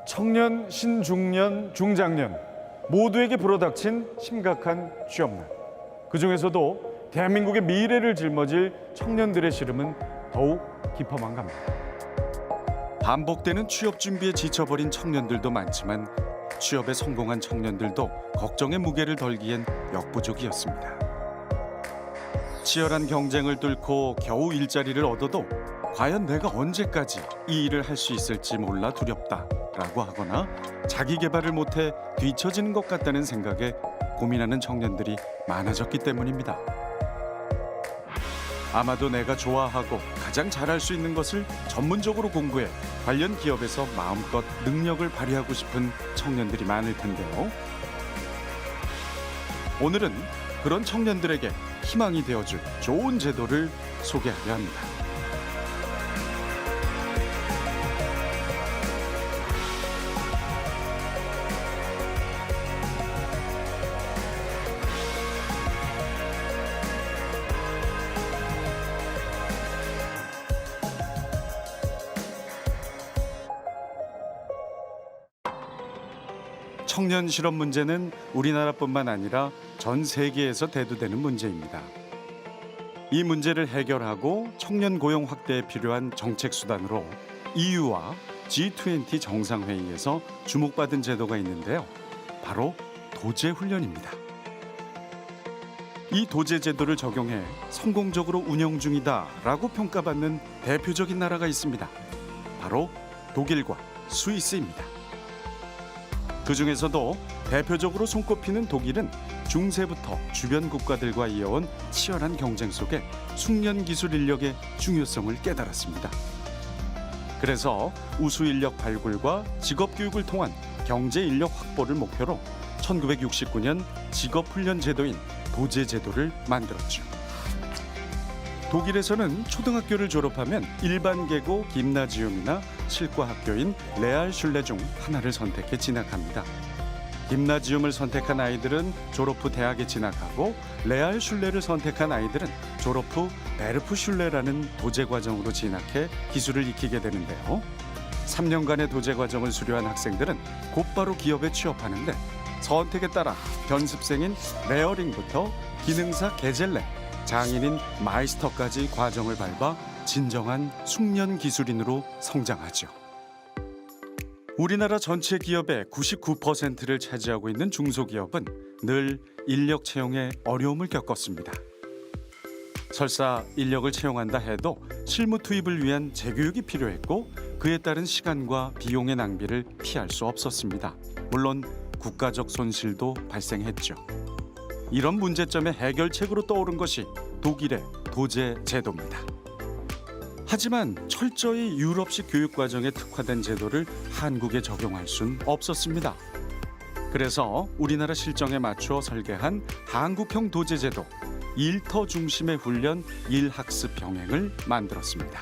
청년, 신중년, 중장년 모두에게 불어닥친 심각한 취업난. 그중에서도 대한민국의 미래를 짊어질 청년들의 시름은 더욱 깊어만 갑니다. 반복되는 취업 준비에 지쳐버린 청년들도 많지만 취업에 성공한 청년들도 걱정의 무게를 덜기엔 역부족이었습니다. 치열한 경쟁을 뚫고 겨우 일자리를 얻어도 과연 내가 언제까지 이 일을 할 수 있을지 몰라 두렵다라고 하거나 자기 개발을 못해 뒤처지는 것 같다는 생각에 고민하는 청년들이 많아졌기 때문입니다. 아마도 내가 좋아하고 가장 잘할 수 있는 것을 전문적으로 공부해 관련 기업에서 마음껏 능력을 발휘하고 싶은 청년들이 많을 텐데요. 오늘은 그런 청년들에게 희망이 되어줄 좋은 제도를 소개하려 합니다. 청년 실업 문제는 우리나라뿐만 아니라 전 세계에서 대두되는 문제입니다. 이 문제를 해결하고 청년 고용 확대에 필요한 정책 수단으로 EU와 G20 정상회의에서 주목받은 제도가 있는데요. 바로 도제 훈련입니다. 이 도제 제도를 적용해 성공적으로 운영 중이다라고 평가받는 대표적인 나라가 있습니다. 바로 독일과 스위스입니다. 그중에서도 대표적으로 손꼽히는 독일은 중세부터 주변 국가들과 이어온 치열한 경쟁 속에 숙련 기술 인력의 중요성을 깨달았습니다. 그래서 우수 인력 발굴과 직업 교육을 통한 경제 인력 확보를 목표로 1969년 직업훈련 제도인 도제 제도를 만들었죠. 독일에서는 초등학교를 졸업하면 일반 계고 김나지움이나 실과 학교인 레알슐레 중 하나를 선택해 진학합니다. 김나지움을 선택한 아이들은 졸업 후 대학에 진학하고 레알슐레를 선택한 아이들은 졸업 후 베르프슐레라는 도제 과정으로 진학해 기술을 익히게 되는데요. 3년간의 도제 과정을 수료한 학생들은 곧바로 기업에 취업하는데 선택에 따라 견습생인 레어링부터 기능사 게젤레, 장인인 마이스터까지 과정을 밟아 진정한 숙련 기술인으로 성장하죠. 우리나라 전체 기업의 99%를 차지하고 있는 중소기업은 늘 인력 채용에 어려움을 겪었습니다. 설사 인력을 채용한다 해도 실무 투입을 위한 재교육이 필요했고 그에 따른 시간과 비용의 낭비를 피할 수 없었습니다. 물론 국가적 손실도 발생했죠. 이런 문제점의 해결책으로 떠오른 것이 독일의 도제 제도입니다. 하지만 철저히 유럽식 교육 과정에 특화된 제도를 한국에 적용할 순 없었습니다. 그래서 우리나라 실정에 맞추어 설계한 한국형 도제 제도, 일터 중심의 훈련, 일학습 병행을 만들었습니다.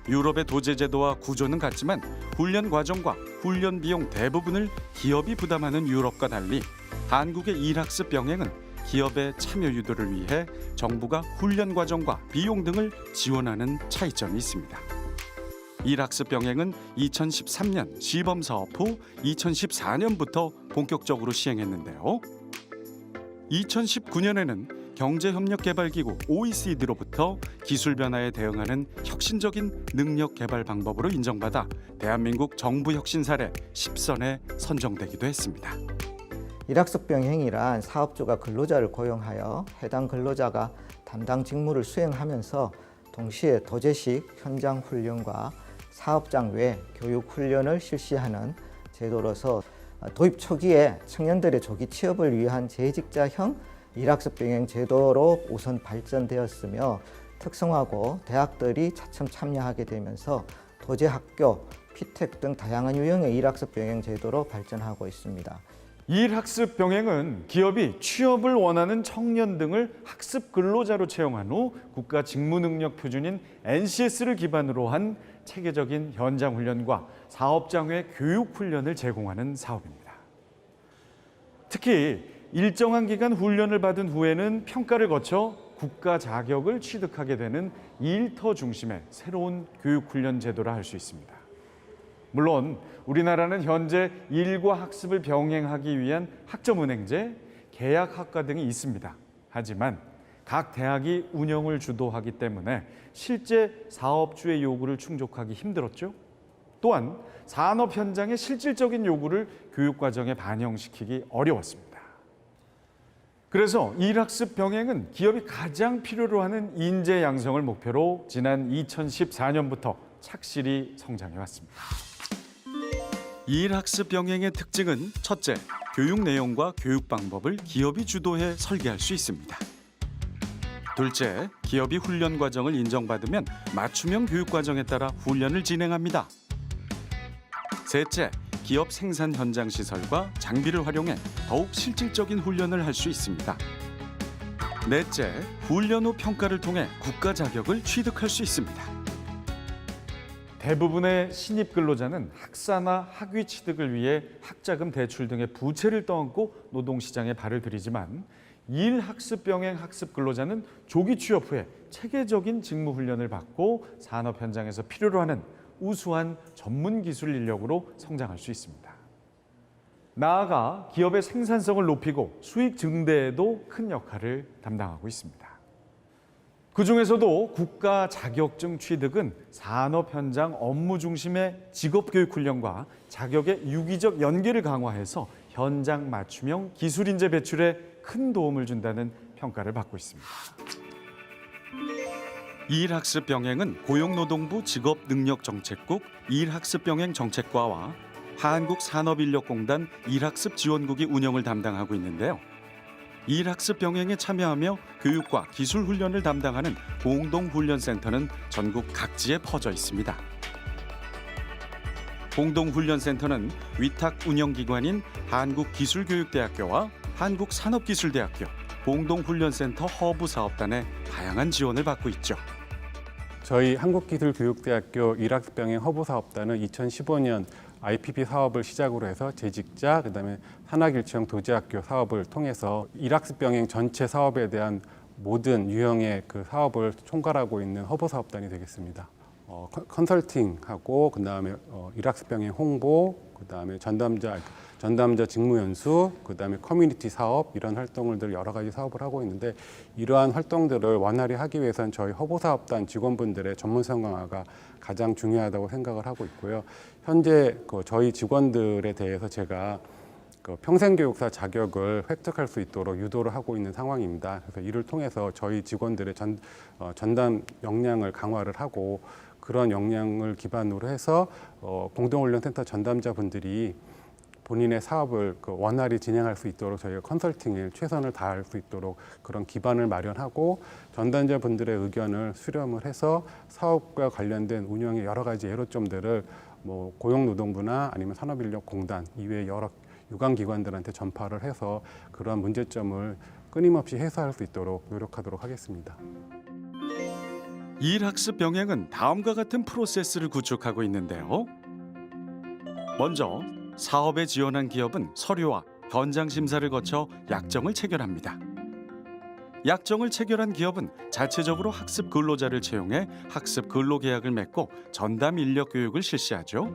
유럽의 도제 제도와 구조는 같지만 훈련 과정과 훈련 비용 대부분을 기업이 부담하는 유럽과 달리 한국의 일학습 병행은 기업의 참여 유도를 위해 정부가 훈련 과정과 비용 등을 지원하는 차이점이 있습니다. 일학습 병행은 2013년 시범 사업 후 2014년부터 본격적으로 시행했는데요. 2019년에는 경제협력개발기구 OECD로부터 기술 변화에 대응하는 혁신적인 능력 개발 방법으로 인정받아 대한민국 정부 혁신 사례 10선에 선정되기도 했습니다. 일학습 병행이란 사업주가 근로자를 고용하여 해당 근로자가 담당 직무를 수행하면서 동시에 도제식 현장 훈련과 사업장 외 교육 훈련을 실시하는 제도로서 도입 초기에 청년들의 조기 취업을 위한 재직자형 일학습 병행 제도로 우선 발전되었으며 특성화고 대학들이 차츰 참여하게 되면서 도제학교, 피텍 등 다양한 유형의 일학습 병행 제도로 발전하고 있습니다. 일학습 병행은 기업이 취업을 원하는 청년 등을 학습 근로자로 채용한 후 국가 직무능력 표준인 NCS를 기반으로 한 체계적인 현장 훈련과 사업장 외 교육 훈련을 제공하는 사업입니다. 특히 일정한 기간 훈련을 받은 후에는 평가를 거쳐 국가 자격을 취득하게 되는 일터 중심의 새로운 교육 훈련 제도라 할 수 있습니다. 물론 우리나라는 현재 일과 학습을 병행하기 위한 학점은행제, 계약학과 등이 있습니다. 하지만 각 대학이 운영을 주도하기 때문에 실제 사업주의 요구를 충족하기 힘들었죠. 또한 산업 현장의 실질적인 요구를 교육과정에 반영시키기 어려웠습니다. 그래서 일학습 병행은 기업이 가장 필요로 하는 인재 양성을 목표로 지난 2014년부터 착실히 성장해 왔습니다. 일학습 병행의 특징은 첫째, 교육 내용과 교육 방법을 기업이 주도해 설계할 수 있습니다. 둘째, 기업이 훈련 과정을 인정받으면 맞춤형 교육 과정에 따라 훈련을 진행합니다. 셋째, 기업 생산 현장 시설과 장비를 활용해 더욱 실질적인 훈련을 할 수 있습니다. 넷째, 훈련 후 평가를 통해 국가 자격을 취득할 수 있습니다. 대부분의 신입 근로자는 학사나 학위 취득을 위해 학자금 대출 등의 부채를 떠안고 노동시장에 발을 들이지만 일학습 병행 학습 근로자는 조기 취업 후에 체계적인 직무 훈련을 받고 산업 현장에서 필요로 하는 우수한 전문 기술 인력으로 성장할 수 있습니다. 나아가 기업의 생산성을 높이고 수익 증대에도 큰 역할을 담당하고 있습니다. 그중에서도 국가 자격증 취득은 산업 현장 업무 중심의 직업교육 훈련과 자격의 유기적 연계를 강화해서 현장 맞춤형 기술 인재 배출에 큰 도움을 준다는 평가를 받고 있습니다. 일학습 병행은 고용노동부 직업능력정책국 일학습 병행 정책과와 한국산업인력공단 일학습 지원국이 운영을 담당하고 있는데요. 일학습 병행에 참여하며 교육과 기술 훈련을 담당하는 공동훈련센터는 전국 각지에 퍼져 있습니다. 공동훈련센터는 위탁 운영기관인 한국기술교육대학교와 한국산업기술대학교 공동훈련센터 허브 사업단의 다양한 지원을 받고 있죠. 저희 한국기술교육대학교 일학습병행 허브사업단은 2015년 IPP 사업을 시작으로 해서 재직자, 그다음에 산학일체형 도제학교 사업을 통해서 일학습병행 전체 사업에 대한 모든 유형의 그 사업을 총괄하고 있는 허브사업단이 되겠습니다. 컨설팅하고 그다음에 일학습병행 홍보, 그다음에 전담자 직무 연수, 그다음에 커뮤니티 사업 이런 활동들을 여러 가지 사업을 하고 있는데 이러한 활동들을 원활히 하기 위해서는 저희 허브사업단 직원분들의 전문성 강화가 가장 중요하다고 생각을 하고 있고요. 현재 저희 직원들에 대해서 제가 평생교육사 자격을 획득할 수 있도록 유도를 하고 있는 상황입니다. 그래서 이를 통해서 저희 직원들의 전담 역량을 강화를 하고 그런 역량을 기반으로 해서 공동훈련센터 전담자분들이 본인의 사업을 원활히 진행할 수 있도록 저희가 컨설팅에 최선을 다할 수 있도록 그런 기반을 마련하고 전담자분들의 의견을 수렴을 해서 사업과 관련된 운영의 여러 가지 애로점들을 고용노동부나 아니면 산업인력공단 이외의 여러 유관기관들한테 전파를 해서 그러한 문제점을 끊임없이 해소할 수 있도록 노력하도록 하겠습니다. 일학습 병행은 다음과 같은 프로세스를 구축하고 있는데요. 먼저 사업에 지원한 기업은 서류와 현장 심사를 거쳐 약정을 체결합니다. 약정을 체결한 기업은 자체적으로 학습 근로자를 채용해 학습 근로 계약을 맺고 전담 인력 교육을 실시하죠.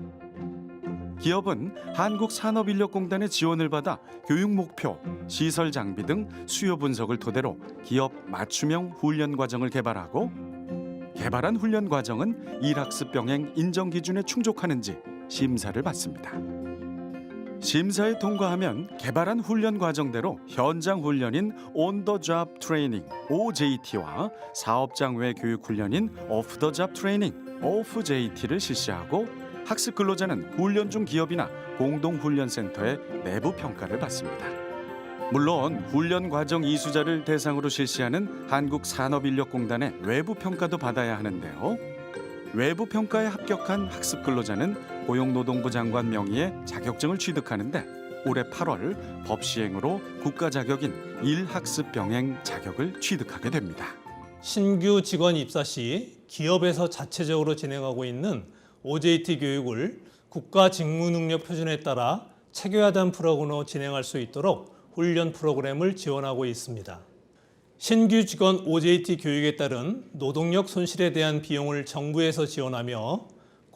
기업은 한국산업인력공단의 지원을 받아 교육 목표, 시설 장비 등 수요 분석을 토대로 기업 맞춤형 훈련 과정을 개발하고 개발한 훈련 과정은 일학습 병행 인정 기준에 충족하는지 심사를 받습니다. 심사에 통과하면 개발한 훈련 과정대로 현장 훈련인 On the Job Training OJT와 사업장 외 교육 훈련인 Off the Job Training OFJT를 실시하고 학습 근로자는 훈련 중 기업이나 공동훈련센터의 내부 평가를 받습니다. 물론 훈련 과정 이수자를 대상으로 실시하는 한국산업인력공단의 외부 평가도 받아야 하는데요. 외부 평가에 합격한 학습 근로자는 고용노동부 장관 명의의 자격증을 취득하는데 올해 8월 법 시행으로 국가 자격인 일학습 병행 자격을 취득하게 됩니다. 신규 직원 입사 시 기업에서 자체적으로 진행하고 있는 OJT 교육을 국가 직무능력 표준에 따라 체계화된 프로그램으로 진행할 수 있도록 훈련 프로그램을 지원하고 있습니다. 신규 직원 OJT 교육에 따른 노동력 손실에 대한 비용을 정부에서 지원하며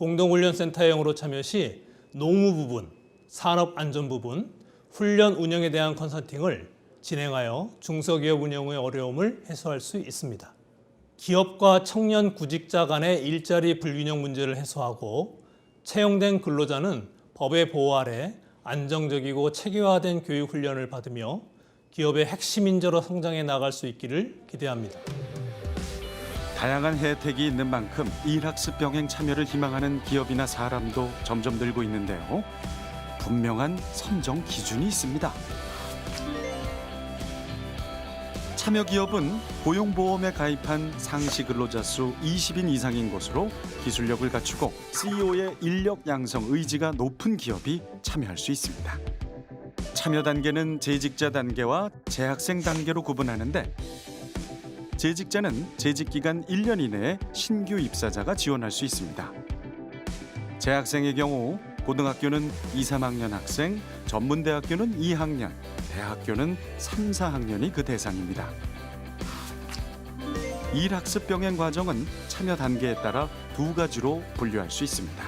공동훈련센터형으로 참여 시 노무 부분, 산업 안전 부분, 훈련 운영에 대한 컨설팅을 진행하여 중소기업 운영의 어려움을 해소할 수 있습니다. 기업과 청년 구직자 간의 일자리 불균형 문제를 해소하고 채용된 근로자는 법의 보호 아래 안정적이고 체계화된 교육 훈련을 받으며 기업의 핵심 인재로 성장해 나갈 수 있기를 기대합니다. 다양한 혜택이 있는 만큼 일학습 병행 참여를 희망하는 기업이나 사람도 점점 늘고 있는데요. 분명한 선정 기준이 있습니다. 참여 기업은 고용보험에 가입한 상시 근로자 수 20인 이상인 곳으로 기술력을 갖추고 CEO의 인력 양성 의지가 높은 기업이 참여할 수 있습니다. 참여 단계는 재직자 단계와 재학생 단계로 구분하는데 재직자는 재직 기간 1년 이내에 신규 입사자가 지원할 수 있습니다. 재학생의 경우 고등학교는 2, 3학년 학생, 전문대학교는 2학년, 대학교는 3, 4학년이 그 대상입니다. 일학습 병행 과정은 참여 단계에 따라 두 가지로 분류할 수 있습니다.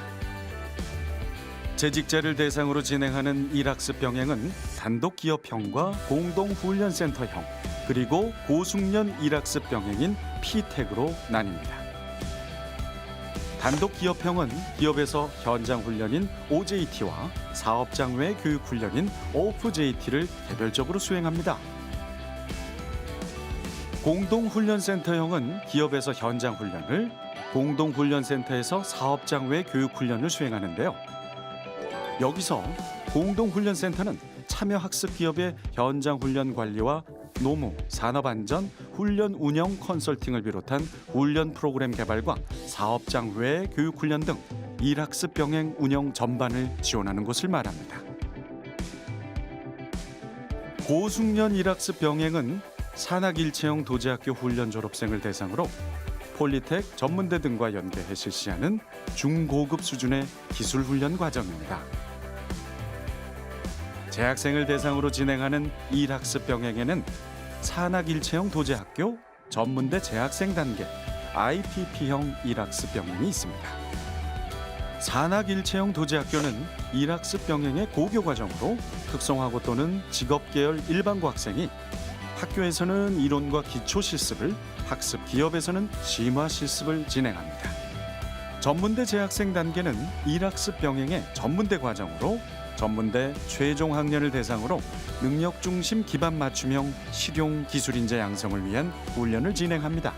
재직자를 대상으로 진행하는 일학습 병행은 단독 기업형과 공동훈련센터형, 그리고 고숙련 일학습 병행인 P택으로 나뉩니다. 단독 기업형은 기업에서 현장 훈련인 OJT와 사업장 외 교육 훈련인 OFJT를 개별적으로 수행합니다. 공동훈련센터형은 기업에서 현장 훈련을, 공동훈련센터에서 사업장 외 교육 훈련을 수행하는데요. 여기서 공동훈련센터는 참여 학습 기업의 현장 훈련 관리와 노무, 산업안전, 훈련 운영 컨설팅을 비롯한 훈련 프로그램 개발과 사업장 외 교육 훈련 등 일학습 병행 운영 전반을 지원하는 것을 말합니다. 고숙련 일학습 병행은 산학일체형 도제학교 훈련 졸업생을 대상으로 폴리텍, 전문대 등과 연계해 실시하는 중고급 수준의 기술 훈련 과정입니다. 재학생을 대상으로 진행하는 일학습 병행에는 산학일체형 도제학교, 전문대 재학생 단계, IPP형 일학습 병행이 있습니다. 산학일체형 도제학교는 일학습 병행의 고교 과정으로 특성화고 또는 직업계열 일반고 학생이 학교에서는 이론과 기초 실습을, 학습 기업에서는 심화 실습을 진행합니다. 전문대 재학생 단계는 일학습 병행의 전문대 과정으로 전문대 최종 학년을 대상으로 능력 중심 기반 맞춤형 실용 기술 인재 양성을 위한 훈련을 진행합니다.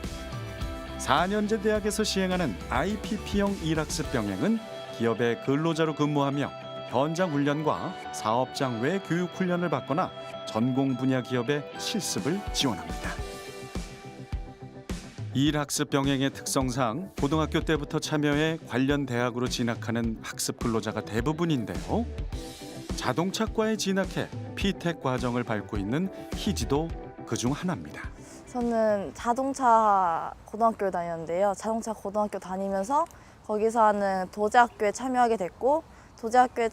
4년제 대학에서 시행하는 IPP형 일학습 병행은 기업의 근로자로 근무하며 현장 훈련과 사업장 외 교육 훈련을 받거나 전공 분야 기업의 실습을 지원합니다. 일학습 병행의 특성상 고등학교 때부터 참여해 관련 대학으로 진학하는 학습 근로자가 대부분인데요. 자동차과에 진학해 P택 과정을 밟고 있는 희지도 그중 하나입니다. 저는 자동차 고등학교를 다녔는데요. 자동차 고등학교 다니면서 거기서 하는 도제학교에 참여하게 됐고, 도제학교에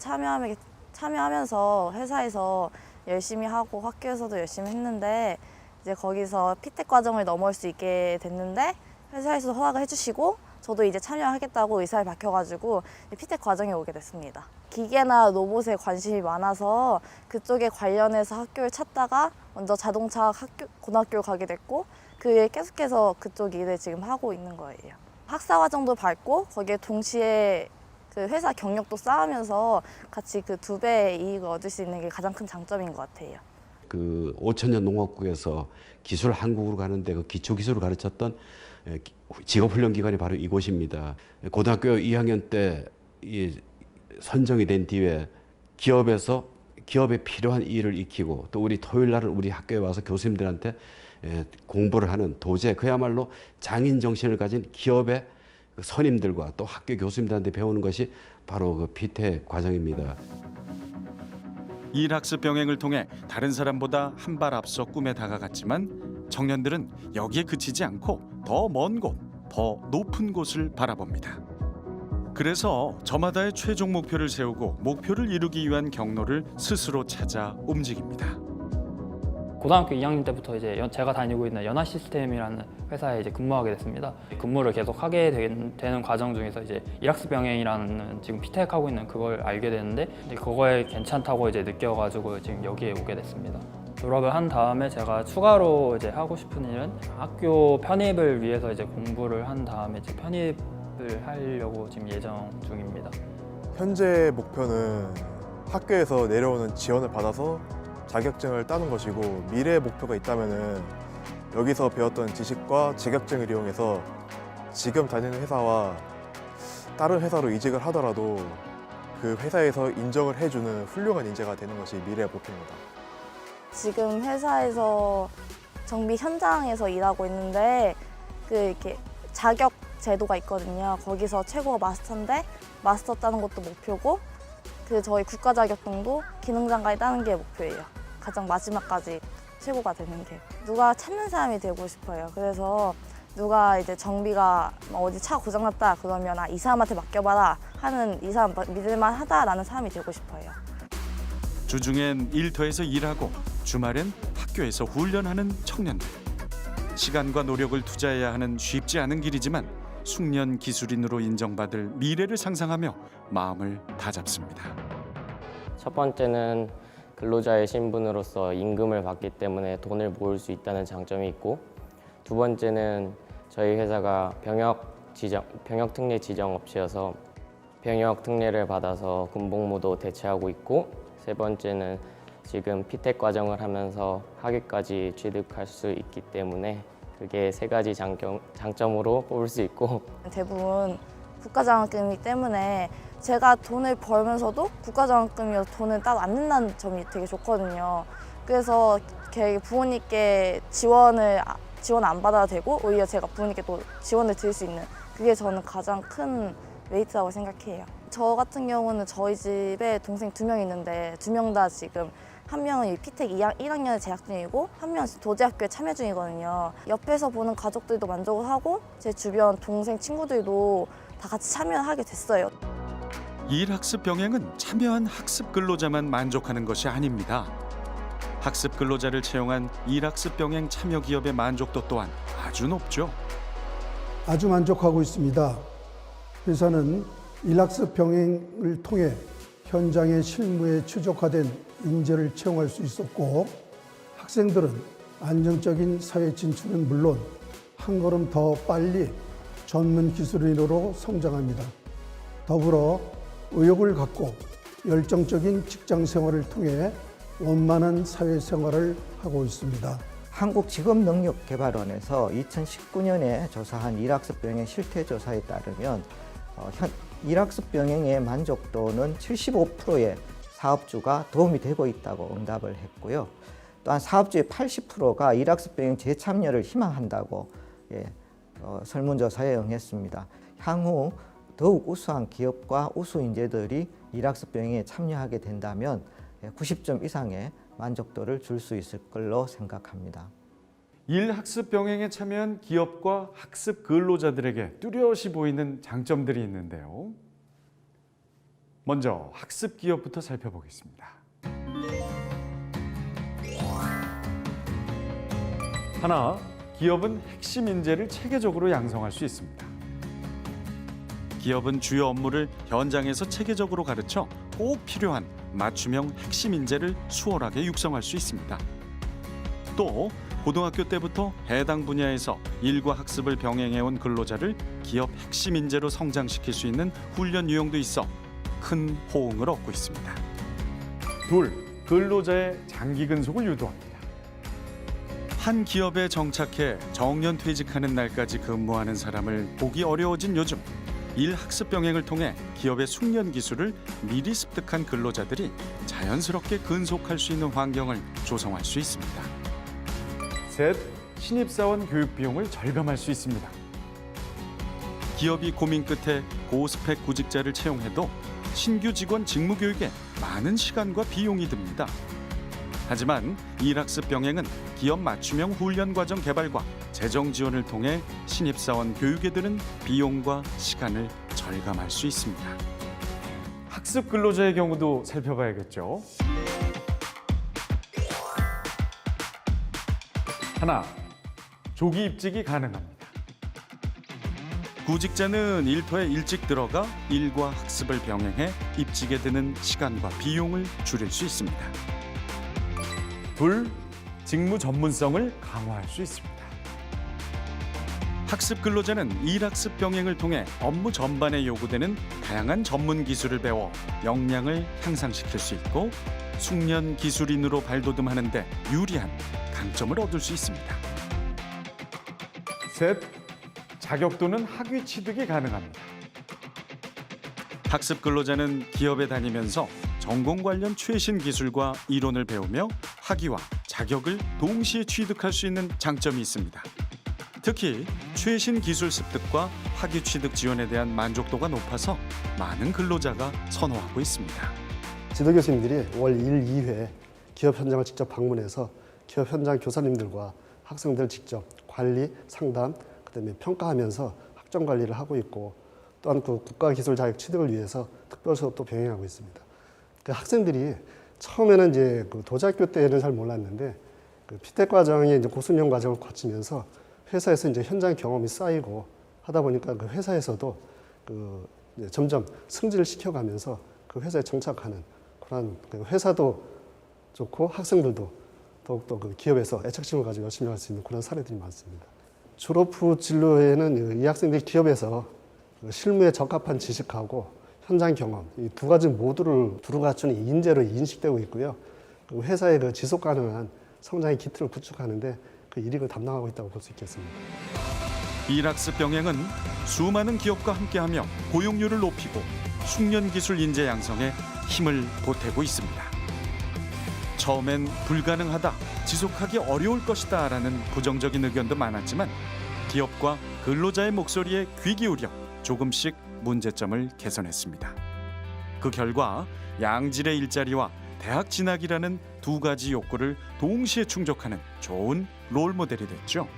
참여하면서 회사에서 열심히 하고 학교에서도 열심히 했는데, 이제 거기서 P택 과정을 넘어올 수 있게 됐는데 회사에서 허락을 해주시고 저도 이제 참여하겠다고 의사를 밝혀가지고 P택 과정에 오게 됐습니다. 기계나 로봇에 관심이 많아서 그쪽에 관련해서 학교를 찾다가 먼저 자동차 고등학교를 가게 됐고, 그에 계속해서 그쪽 일을 지금 하고 있는 거예요. 학사 과정도 밟고 거기에 동시에 그 회사 경력도 쌓으면서 같이 그 2배의 이익을 얻을 수 있는 게 가장 큰 장점인 것 같아요. 그 5천년 농업국에서 기술 한국으로 가는데 그 기초 기술을 가르쳤던 직업훈련기관이 바로 이곳입니다. 고등학교 2학년 때 선정이 된 뒤에 기업에서 기업에 필요한 일을 익히고 또 우리 토요일 날은 우리 학교에 와서 교수님들한테 공부를 하는 도제, 그야말로 장인 정신을 가진 기업의 선임들과 또 학교 교수님들한테 배우는 것이 바로 그 P택 과정입니다. 일학습 병행을 통해 다른 사람보다 한 발 앞서 꿈에 다가갔지만 청년들은 여기에 그치지 않고 더 먼 곳, 더 높은 곳을 바라봅니다. 그래서 저마다의 최종 목표를 세우고 목표를 이루기 위한 경로를 스스로 찾아 움직입니다. 고등학교 2학년 때부터 이제 제가 다니고 있는 연화 시스템이라는 회사에 이제 근무하게 됐습니다. 근무를 계속 하게 되는 과정 중에서 이제 일학습 병행이라는 지금 피텍하고 있는 그걸 알게 됐는데 이제 그거에 괜찮다고 이제 느껴가지고 지금 여기에 오게 됐습니다. 졸업을 한 다음에 제가 추가로 이제 하고 싶은 일은 학교 편입을 위해서 이제 공부를 한 다음에 이제 편입을 하려고 지금 예정 중입니다. 현재 목표는 학교에서 내려오는 지원을 받아서 자격증을 따는 것이고, 미래의 목표가 있다면은 여기서 배웠던 지식과 자격증을 이용해서 지금 다니는 회사와 다른 회사로 이직을 하더라도 그 회사에서 인정을 해주는 훌륭한 인재가 되는 것이 미래의 목표입니다. 지금 회사에서 정비 현장에서 일하고 있는데 이렇게 자격 제도가 있거든요. 거기서 최고가 마스터인데 마스터 따는 것도 목표고, 저희 국가 자격증도 기능장까지 따는 게 목표예요. 가장 마지막까지 최고가 되는 게. 누가 찾는 사람이 되고 싶어요. 그래서 누가 이제 정비가 어디 차 고장났다 그러면 이 사람한테 맡겨봐라 하는, 이 사람 믿을만 하다라는 사람이 되고 싶어요. 주중엔 일터에서 일하고 주말엔 학교에서 훈련하는 청년들. 시간과 노력을 투자해야 하는 쉽지 않은 길이지만 숙련 기술인으로 인정받을 미래를 상상하며 마음을 다잡습니다. 첫 번째는 근로자의 신분으로서 임금을 받기 때문에 돈을 모을 수 있다는 장점이 있고, 두 번째는 저희 회사가 병역 특례 지정 업체여서 병역 특례를 받아서 군복무도 대체하고 있고, 세 번째는 지금 피텍 과정을 하면서 학위까지 취득할 수 있기 때문에 그게 세 가지 장점으로 뽑을 수 있고, 대부분 국가장학금이기 때문에 제가 돈을 벌면서도 국가장학금이어서 돈을 따로 안 낸다는 점이 되게 좋거든요. 그래서 부모님께 지원 안 받아도 되고, 오히려 제가 부모님께 또 지원을 드릴 수 있는, 그게 저는 가장 큰 메리트라고 생각해요. 저 같은 경우는 저희 집에 동생 2명 있는데 2명 다 지금, 한 명은 피텍 1학년에 재학 중이고 한 명은 도제학교에 참여 중이거든요. 옆에서 보는 가족들도 만족을 하고 제 주변 동생 친구들도 다 같이 참여하게 됐어요. 일학습 병행은 참여한 학습 근로자만 만족하는 것이 아닙니다. 학습 근로자를 채용한 일학습 병행 참여 기업의 만족도 또한 아주 높죠. 아주 만족하고 있습니다. 회사는 일학습 병행을 통해 현장의 실무에 최적화된 인재를 채용할 수 있었고, 학생들은 안정적인 사회 진출은 물론 한 걸음 더 빨리 전문 기술인으로 성장합니다. 더불어 의욕을 갖고 열정적인 직장 생활을 통해 원만한 사회 생활을 하고 있습니다. 한국직업능력개발원에서 2019년에 조사한 일학습 병행 실태조사에 따르면 일학습 병행의 만족도는 75%의 사업주가 도움이 되고 있다고 응답을 했고요. 또한 사업주의 80%가 일학습 병행 재참여를 희망한다고 설문조사에 응했습니다. 향후 더욱 우수한 기업과 우수 인재들이 일학습 병행에 참여하게 된다면 90점 이상의 만족도를 줄 수 있을 걸로 생각합니다. 일학습 병행에 참여한 기업과 학습 근로자들에게 뚜렷이 보이는 장점들이 있는데요. 먼저 학습 기업부터 살펴보겠습니다. 하나, 기업은 핵심 인재를 체계적으로 양성할 수 있습니다. 기업은 주요 업무를 현장에서 체계적으로 가르쳐 꼭 필요한 맞춤형 핵심 인재를 수월하게 육성할 수 있습니다. 또 고등학교 때부터 해당 분야에서 일과 학습을 병행해온 근로자를 기업 핵심 인재로 성장시킬 수 있는 훈련 유형도 있어 큰 호응을 얻고 있습니다. 둘, 근로자의 장기 근속을 유도합니다. 한 기업에 정착해 정년 퇴직하는 날까지 근무하는 사람을 보기 어려워진 요즘, 일학습 병행을 통해 기업의 숙련 기술을 미리 습득한 근로자들이 자연스럽게 근속할 수 있는 환경을 조성할 수 있습니다. 셋, 신입사원 교육 비용을 절감할 수 있습니다. 기업이 고민 끝에 고스펙 구직자를 채용해도 신규 직원 직무 교육에 많은 시간과 비용이 듭니다. 하지만 일학습 병행은 기업 맞춤형 훈련 과정 개발과 재정 지원을 통해 신입사원 교육에 드는 비용과 시간을 절감할 수 있습니다. 학습 근로자의 경우도 살펴봐야겠죠. 하나, 조기 입직이 가능합니다. 구직자는 일터에 일찍 들어가 일과 학습을 병행해 입직에 드는 시간과 비용을 줄일 수 있습니다. 둘, 직무 전문성을 강화할 수 있습니다. 학습 근로자는 일학습 병행을 통해 업무 전반에 요구되는 다양한 전문 기술을 배워 역량을 향상시킬 수 있고 숙련 기술인으로 발돋움하는 데 유리한 강점을 얻을 수 있습니다. 셋, 자격 또는 학위 취득이 가능합니다. 학습 근로자는 기업에 다니면서 전공 관련 최신 기술과 이론을 배우며 학위와 자격을 동시에 취득할 수 있는 장점이 있습니다. 특히 최신 기술 습득과 학위 취득 지원에 대한 만족도가 높아서 많은 근로자가 선호하고 있습니다. 지도교수님들이 월 1, 2회 기업 현장을 직접 방문해서 기업 현장 교사님들과 학생들 직접 관리, 상담, 그다음에 평가하면서 학점 관리를 하고 있고 또한 그 국가기술 자격 취득을 위해서 특별 수업도 병행하고 있습니다. 그 학생들이 처음에는 이제 그 도자학교 때는 잘 몰랐는데 그 피택 과정에 이제 고수년 과정을 거치면서 회사에서 이제 현장 경험이 쌓이고 하다 보니까 그 회사에서도 그 이제 점점 승진을 시켜가면서 그 회사에 정착하는 그런 회사도 좋고 학생들도 더욱더 그 기업에서 애착심을 가지고 열심히 할 수 있는 그런 사례들이 많습니다. 졸업 후 진로에는 이 학생들이 기업에서 실무에 적합한 지식하고 현장 경험 이 두 가지 모두를 두루 갖춘 인재로 인식되고 있고요. 그리고 회사의 그 지속 가능한 성장의 기틀을 구축하는데 그 일익을 담당하고 있다고 볼 수 있겠습니다. 일학습 병행은 수많은 기업과 함께하며 고용률을 높이고 숙련 기술 인재 양성에 힘을 보태고 있습니다. 처음엔 불가능하다, 지속하기 어려울 것이다 라는 부정적인 의견도 많았지만 기업과 근로자의 목소리에 귀 기울여 조금씩 문제점을 개선했습니다. 그 결과 양질의 일자리와 대학 진학이라는 두 가지 욕구를 동시에 충족하는 좋은 롤모델이 됐죠.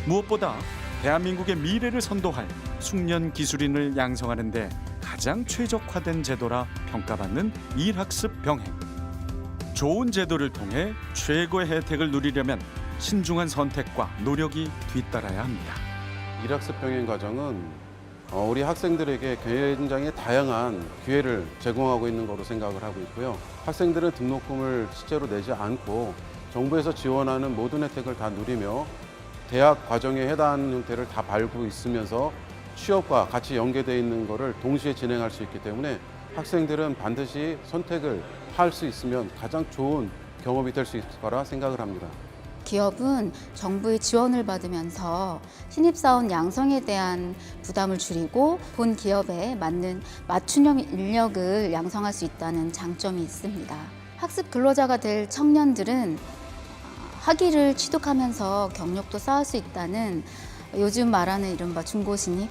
무엇보다 대한민국의 미래를 선도할 숙련 기술인을 양성하는 데 가장 최적화된 제도라 평가받는 일학습 병행. 좋은 제도를 통해 최고의 혜택을 누리려면 신중한 선택과 노력이 뒤따라야 합니다. 일학습 병행 과정은 우리 학생들에게 굉장히 다양한 기회를 제공하고 있는 거로 생각을 하고 있고요. 학생들은 등록금을 실제로 내지 않고 정부에서 지원하는 모든 혜택을 다 누리며 대학 과정에 해당하는 형태를 다 밟고 있으면서 취업과 같이 연계되어 있는 거를 동시에 진행할 수 있기 때문에 학생들은 반드시 선택을 할 수 있으면 가장 좋은 경험이 될 수 있을 거라 생각을 합니다. 기업은 정부의 지원을 받으면서 신입사원 양성에 대한 부담을 줄이고 본 기업에 맞는 맞춤형 인력을 양성할 수 있다는 장점이 있습니다. 학습 근로자가 될 청년들은 학위를 취득하면서 경력도 쌓을 수 있다는 요즘 말하는 이른바 중고신입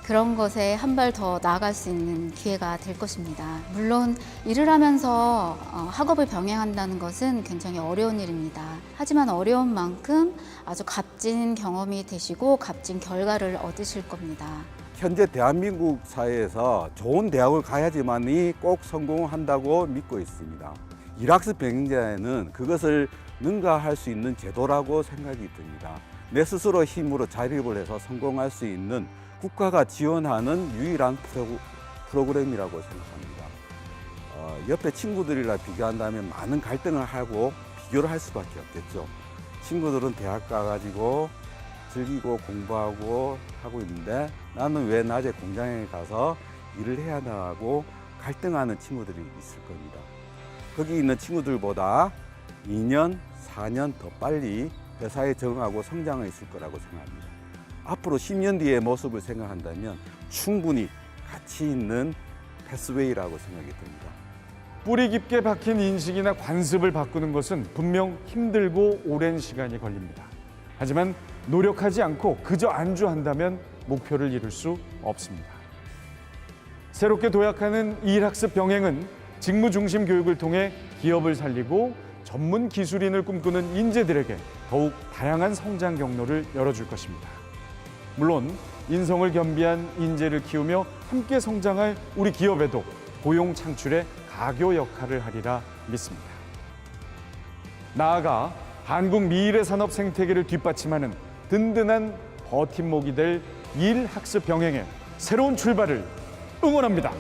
그런 것에 한 발 더 나아갈 수 있는 기회가 될 것입니다. 물론 일을 하면서 학업을 병행한다는 것은 굉장히 어려운 일입니다. 하지만 어려운 만큼 아주 값진 경험이 되시고 값진 결과를 얻으실 겁니다. 현재 대한민국 사회에서 좋은 대학을 가야지만이 꼭 성공한다고 믿고 있습니다. 일학습 병행제는 그것을 능가할 수 있는 제도라고 생각이 듭니다. 내 스스로 힘으로 자립을 해서 성공할 수 있는 국가가 지원하는 유일한 프로그램이라고 생각합니다. 옆에 친구들이랑 비교한다면 많은 갈등을 하고 비교를 할 수밖에 없겠죠. 친구들은 대학 가가지고 즐기고 공부하고 하고 있는데 나는 왜 낮에 공장에 가서 일을 해야 하고 갈등하는 친구들이 있을 겁니다. 거기 있는 친구들보다 2년, 4년 더 빨리 회사에 적응하고 성장했을 거라고 생각합니다. 앞으로 10년 뒤의 모습을 생각한다면 충분히 가치 있는 패스웨이라고 생각이 듭니다. 뿌리 깊게 박힌 인식이나 관습을 바꾸는 것은 분명 힘들고 오랜 시간이 걸립니다. 하지만 노력하지 않고 그저 안주한다면 목표를 이룰 수 없습니다. 새롭게 도약하는 일학습 병행은 직무 중심 교육을 통해 기업을 살리고 전문 기술인을 꿈꾸는 인재들에게 더욱 다양한 성장 경로를 열어줄 것입니다. 물론 인성을 겸비한 인재를 키우며 함께 성장할 우리 기업에도 고용 창출에 가교 역할을 하리라 믿습니다. 나아가 한국 미래 산업 생태계를 뒷받침하는 든든한 버팀목이 될 일학습 병행의 새로운 출발을 응원합니다.